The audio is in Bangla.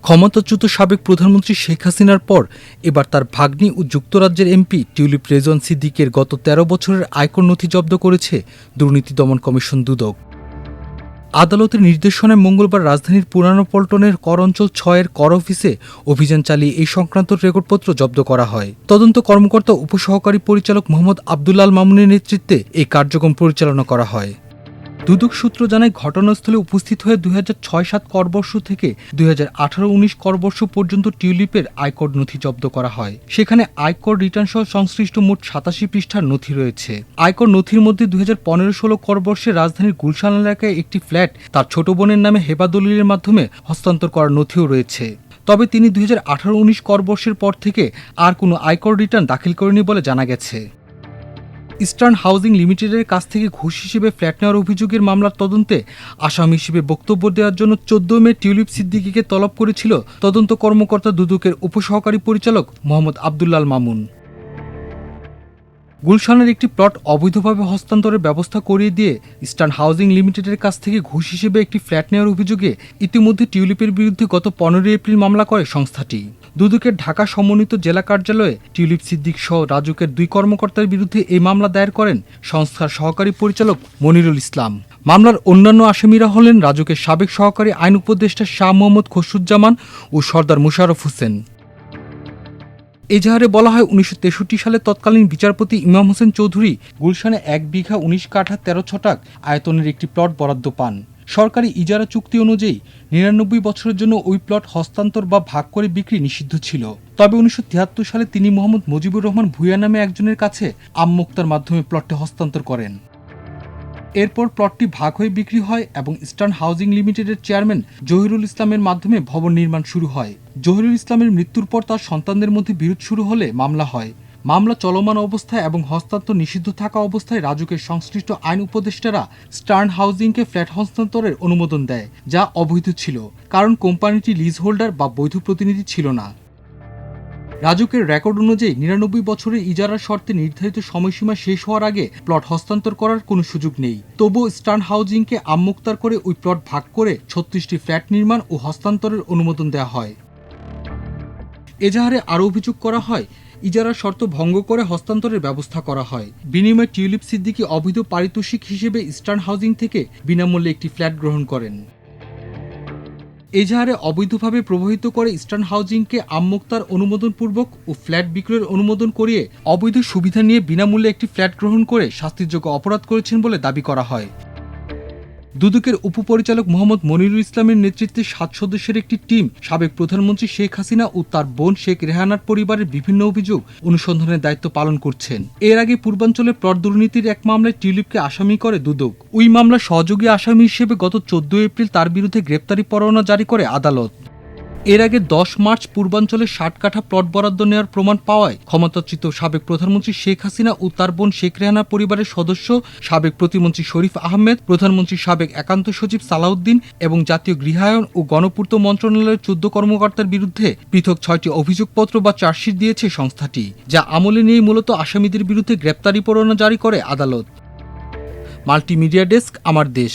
ক্ষমতাচ্যুত সাবেক প্রধানমন্ত্রী শেখ হাসিনার পর এবার তার ভাগ্নি ও যুক্তরাজ্যের এমপি টিউলিপ রেজওয়ান সিদ্দিকের গত ১৩ বছরের আয়কর নথি জব্দ করেছে দুর্নীতি দমন কমিশন দুদক। আদালতের নির্দেশনায় মঙ্গলবার রাজধানীর পুরানো পল্টনের কর অঞ্চল ৬-এর কর অফিসে অভিযান চালিয়ে এই সংক্রান্ত রেকর্ডপত্র জব্দ করা হয়। তদন্ত কর্মকর্তা উপসহকারী পরিচালক মোহাম্মদ আবদুল আল মামুনের নেতৃত্বে এই কার্যক্রম পরিচালনা করা হয়। দুদক সূত্র জানায়, ঘটনাস্থলে উপস্থিত হয়ে ২০০৬-৭ করবর্ষ থেকে ২০১৮-১৯ করবর্ষ পর্যন্ত টিউলিপের আয়কর নথি জব্দ করা হয়। সেখানে আয়কর রিটার্ন সহ সংশ্লিষ্ট মোট ৮৭ পৃষ্ঠার নথি রয়েছে। আয়কর নথির মধ্যে ২০১৫-১৬ করবর্ষে রাজধানীর গুলশান এলাকায় একটি ফ্ল্যাট তার ছোট বোনের নামে হেবা দলিলের মাধ্যমে হস্তান্তর করার নথিও রয়েছে। তবে তিনি ২০১৮-১৯ করবর্ষের পর থেকে আর কোনো আয়কর রিটার্ন দাখিল করেনি বলে জানা গেছে। ইস্টার্ন হাউজিং লিমিটেডের কাছ থেকে ঘুষ হিসেবে ফ্ল্যাট নেওয়ার অভিযোগের মামলার তদন্তে আসামি হিসেবে বক্তব্য দেওয়ার জন্য ১৪ মে টিউলিপ সিদ্দিকীকে তলব করেছিল তদন্ত কর্মকর্তা দুদকের উপসহকারী পরিচালক মোহাম্মদ আবদুল আল মামুন। গুলশানের একটি প্লট অবৈধভাবে হস্তান্তরের ব্যবস্থা করিয়ে দিয়ে ইস্টার্ন হাউজিং লিমিটেডের কাছ থেকে ঘুষ হিসেবে একটি ফ্ল্যাট নেওয়ার অভিযোগে ইতিমধ্যে টিউলিপের বিরুদ্ধে গত ১৫ এপ্রিল মামলা করে সংস্থাটি। দুদকের ঢাকা সমন্বিত জেলা কার্যালয়ে টিউলিপ সিদ্দিক সহ রাজুকের ২ কর্মকর্তার বিরুদ্ধে এই মামলা দায়ের করেন সংস্থার সহকারী পরিচালক মনিরুল ইসলাম। মামলার অন্যান্য আসামিরা হলেন রাজুকের সাবেক সহকারী আইন উপদেষ্টা শাহ মোহাম্মদ খসরুজ্জামান ও সর্দার মোশাররফ হোসেন। এজাহারে বলা হয়, ১৯৬৩ সালে তৎকালীন বিচারপতি ইমাম হোসেন চৌধুরী গুলশানে ১ বিঘা ১৯ কাঠা ১৩ ছটাক আয়তনের একটি প্লট বরাদ্দ পান। সরকারি ইজারা চুক্তি অনুযায়ী ৯৯ বছরের জন্য ওই প্লট হস্তান্তর বা ভাগ করে বিক্রি নিষিদ্ধ ছিল। তবে ১৯৭৩ সালে তিনি মোহাম্মদ মুজিবুর রহমান ভূঁইয়া নামে একজনের কাছে আমমোক্তার মাধ্যমে প্লটটি হস্তান্তর করেন। এরপর প্লটটি ভাগ হয়ে বিক্রি হয় এবং ইস্টার্ন হাউজিং লিমিটেডের চেয়ারম্যান জহিরুল ইসলামের মাধ্যমে ভবন নির্মাণ শুরু হয়। জহিরুল ইসলামের মৃত্যুর পর তার সন্তানদের মধ্যে বিরোধ শুরু হলে মামলা হয়। মামলা চলমান অবস্থায় এবং হস্তান্তর নিষিদ্ধ থাকা অবস্থায় রাজুকের সংশ্লিষ্ট আইন উপদেষ্টারা ইস্টার্ন হাউজিংকে ফ্ল্যাট হস্তান্তরের অনুমোদন দেয়, যা অবৈধ ছিল, কারণ কোম্পানিটি লিজ হোল্ডার বা বৈধ প্রতিনিধি ছিল না। রাজুকের রেকর্ড অনুযায়ী ৯৯ বছরের ইজারার শর্তে নির্ধারিত সময়সীমা শেষ হওয়ার আগে প্লট হস্তান্তর করার কোনো সুযোগ নেই। তবুও ইস্টার্ন হাউজিংকে আমমোক্তার করে ওই প্লট ভাগ করে ৩৬টি ফ্ল্যাট নির্মাণ ও হস্তান্তরের অনুমোদন দেওয়া হয়। এজাহারে আরও অভিযোগ করা হয়, ইজারার শর্ত ভঙ্গ করে হস্তান্তরের ব্যবস্থা করা হয়। বিনিময়ে টিউলিপ সিদ্দিকী অবৈধ পারিতোষিক হিসেবে ইস্টার্ন হাউজিং থেকে বিনামূল্যে একটি ফ্ল্যাট গ্রহণ করেন। এজাহারে অবৈধভাবে প্রভাবিত করে ইস্টার্ন হাউজিংকে আমমোক্তার অনুমোদনপূর্বক ও ফ্ল্যাট বিক্রয়ের অনুমোদন করিয়ে অবৈধ সুবিধা নিয়ে বিনামূল্যে একটি ফ্ল্যাট গ্রহণ করে শাস্তিযোগ্য অপরাধ করেছেন বলে দাবি করা হয়। দুদকের উপপরিচালক মোহাম্মদ মনিরুল ইসলামের নেতৃত্বে ৭ সদস্যের একটি টিম সাবেক প্রধানমন্ত্রী শেখ হাসিনা ও তার বোন শেখ রেহানার পরিবারের বিভিন্ন অভিযোগ অনুসন্ধানের দায়িত্ব পালন করছেন। এর আগে পূর্বাঞ্চলে প্লট দুর্নীতির এক মামলায় টিউলিপকে আসামি করে দুদক। ওই মামলার সহযোগী আসামি হিসেবে গত ১৪ এপ্রিল তার বিরুদ্ধে গ্রেপ্তারি পরোয়ানা জারি করে আদালত। এর আগে ১০ মার্চ পূর্বাঞ্চলে ৬০ কাঠা প্লট বরাদ্দ নেওয়ার প্রমাণ পাওয়ায় ক্ষমতাচ্যুত সাবেক প্রধানমন্ত্রী শেখ হাসিনা ও তার বোন শেখ রেহানা পরিবারের সদস্য সাবেক প্রতিমন্ত্রী শরীফ আহমেদ, প্রধানমন্ত্রীর সাবেক একান্ত সচিব সালাউদ্দিন এবং জাতীয় গৃহায়ন ও গণপূর্ত মন্ত্রণালয়ের ১৪ কর্মকর্তার বিরুদ্ধে পৃথক ৬টি অভিযোগপত্র বা চার্জশিট দিয়েছে সংস্থাটি, যা আমলে নিয়ে মূলত আসামিদের বিরুদ্ধে গ্রেপ্তারি পরোয়ানা জারি করে আদালত। মাল্টিমিডিয়া ডেস্ক, আমার দেশ।